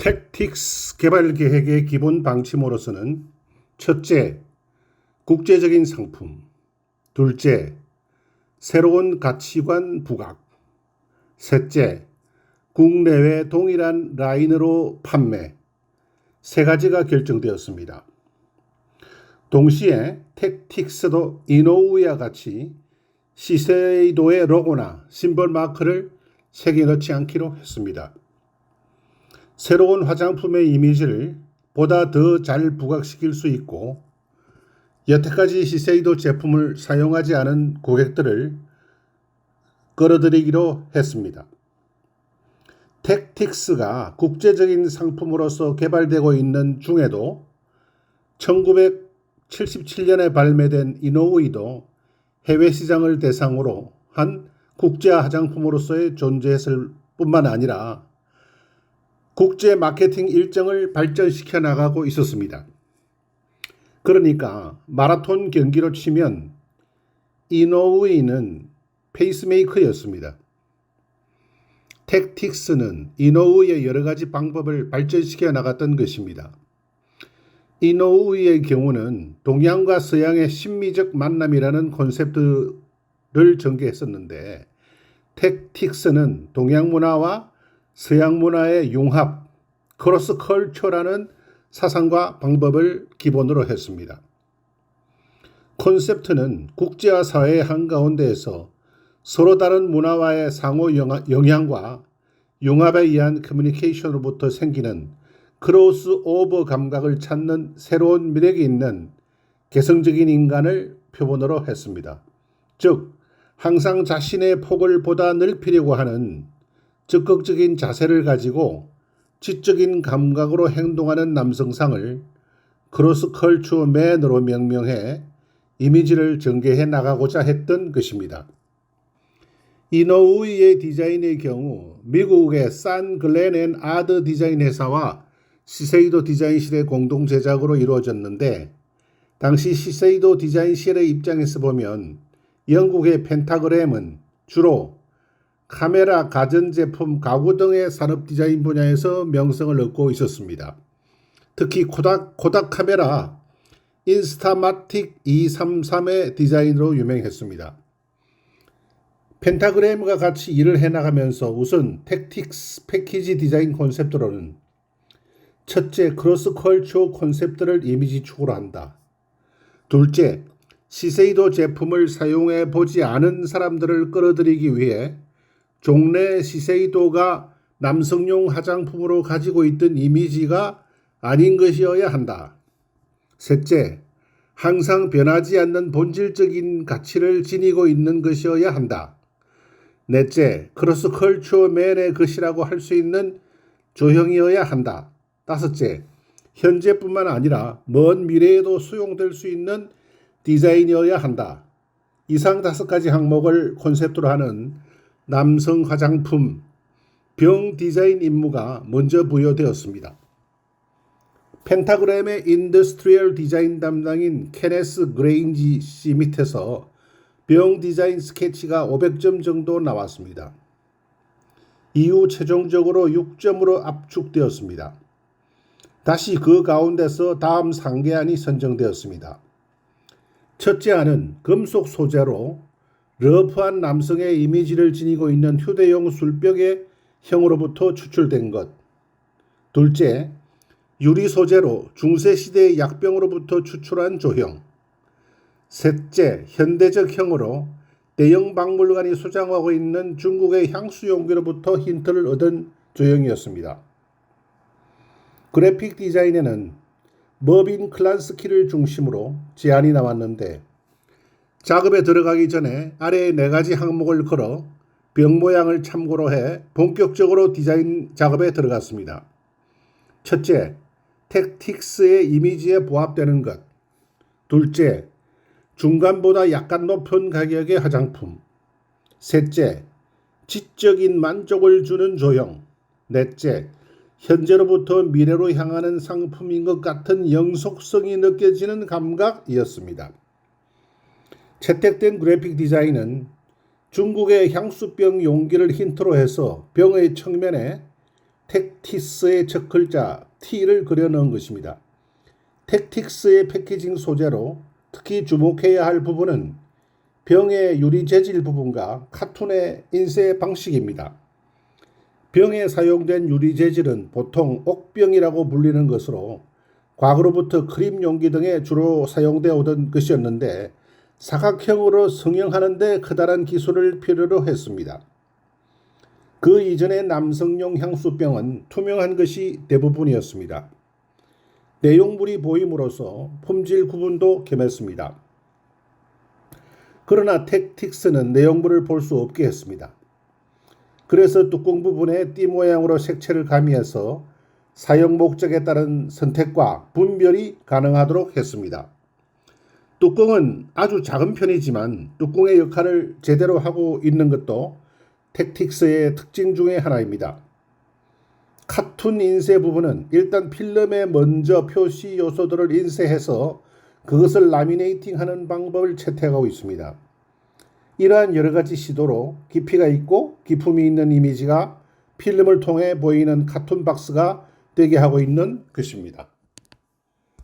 택틱스 개발 계획의 기본 방침으로서는 첫째, 국제적인 상품. 둘째, 새로운 가치관 부각. 셋째, 국내외 동일한 라인으로 판매. 세 가지가 결정되었습니다. 동시에 택틱스도 이노우와 같이 시세이도의 로고나 심벌 마크를 새겨 넣지 않기로 했습니다. 새로운 화장품의 이미지를 보다 더 잘 부각시킬 수 있고 여태까지 시세이도 제품을 사용하지 않은 고객들을 끌어들이기로 했습니다. 택틱스가 국제적인 상품으로서 개발되고 있는 중에도 1977년에 발매된 이노우이도 해외 시장을 대상으로 한 국제 화장품으로서의 존재했을 뿐만 아니라 국제 마케팅 일정을 발전시켜 나가고 있었습니다. 그러니까 마라톤 경기로 치면 이노우이는 페이스메이커였습니다. 택틱스는 이노우이의 여러 가지 방법을 발전시켜 나갔던 것입니다. 이노우이의 경우는 동양과 서양의 심미적 만남이라는 콘셉트를 전개했었는데 택틱스는 동양 문화와 서양 문화의 융합, 크로스 컬처라는 사상과 방법을 기본으로 했습니다. 콘셉트는 국제화 사회의 한가운데에서 서로 다른 문화와의 상호 영향과 융합에 의한 커뮤니케이션으로부터 생기는 크로스 오버 감각을 찾는 새로운 매력이 있는 개성적인 인간을 표본으로 했습니다. 즉, 항상 자신의 폭을 보다 넓히려고 하는 적극적인 자세를 가지고 지적인 감각으로 행동하는 남성상을 크로스컬처 맨으로 명명해 이미지를 전개해 나가고자 했던 것입니다. 이노우이의 디자인의 경우 미국의 산 글렌 앤 아드 디자인 회사와 시세이도 디자인실의 공동 제작으로 이루어졌는데 당시 시세이도 디자인실의 입장에서 보면 영국의 펜타그램은 주로 카메라, 가전제품, 가구 등의 산업 디자인 분야에서 명성을 얻고 있었습니다. 특히 코닥 카메라 인스타마틱 233의 디자인으로 유명했습니다. 펜타그램과 같이 일을 해나가면서 우선 택틱스 패키지 디자인 콘셉트로는 첫째, 크로스컬처 콘셉트를 이미지축으로 한다. 둘째, 시세이도 제품을 사용해 보지 않은 사람들을 끌어들이기 위해 종래 시세이도가 남성용 화장품으로 가지고 있던 이미지가 아닌 것이어야 한다. 셋째, 항상 변하지 않는 본질적인 가치를 지니고 있는 것이어야 한다. 넷째, 크로스컬처 맨의 것이라고 할 수 있는 조형이어야 한다. 다섯째, 현재뿐만 아니라 먼 미래에도 수용될 수 있는 디자인이어야 한다. 이상 5가지 항목을 콘셉트로 하는 남성 화장품 병 디자인 임무가 먼저 부여되었습니다. 펜타그램의 인더스트리얼 디자인 담당인 케네스 그레인지 씨 밑에서 병 디자인 스케치가 500점 정도 나왔습니다. 이후 최종적으로 6점으로 압축되었습니다. 다시 그 가운데서 다음 3개안이 선정되었습니다. 첫째 안은 금속 소재로 러프한 남성의 이미지를 지니고 있는 휴대용 술병의 형으로부터 추출된 것. 둘째, 유리 소재로 중세시대의 약병으로부터 추출한 조형. 셋째, 현대적 형으로 대형 박물관이 소장하고 있는 중국의 향수 용기로부터 힌트를 얻은 조형이었습니다. 그래픽 디자인에는 머빈 클란스키를 중심으로 제안이 나왔는데 작업에 들어가기 전에 아래의 4가지 항목을 걸어 병 모양을 참고로 해 본격적으로 디자인 작업에 들어갔습니다. 첫째, 택틱스의 이미지에 부합되는 것. 둘째, 중간보다 약간 높은 가격의 화장품. 셋째, 지적인 만족을 주는 조형. 넷째, 현재로부터 미래로 향하는 상품인 것 같은 영속성이 느껴지는 감각이었습니다. 채택된 그래픽 디자인은 중국의 향수병 용기를 힌트로 해서 병의 측면에 텍티스의 첫 글자 T를 그려 넣은 것입니다. 텍틱스의 패키징 소재로 특히 주목해야 할 부분은 병의 유리 재질 부분과 카툰의 인쇄 방식입니다. 병에 사용된 유리 재질은 보통 옥병이라고 불리는 것으로 과거로부터 크림 용기 등에 주로 사용되어 오던 것이었는데 사각형으로 성형하는 데 커다란 기술을 필요로 했습니다. 그 이전의 남성용 향수병은 투명한 것이 대부분이었습니다. 내용물이 보임으로써 품질 구분도 겸했습니다. 그러나 텍틱스는 내용물을 볼 수 없게 했습니다. 그래서 뚜껑 부분에 띠 모양으로 색채를 가미해서 사용 목적에 따른 선택과 분별이 가능하도록 했습니다. 뚜껑은 아주 작은 편이지만 뚜껑의 역할을 제대로 하고 있는 것도 텍틱스의 특징 중의 하나입니다. 카툰 인쇄 부분은 일단 필름에 먼저 표시 요소들을 인쇄해서 그것을 라미네이팅하는 방법을 채택하고 있습니다. 이러한 여러 가지 시도로 깊이가 있고 기품이 있는 이미지가 필름을 통해 보이는 카툰 박스가 되게 하고 있는 것입니다.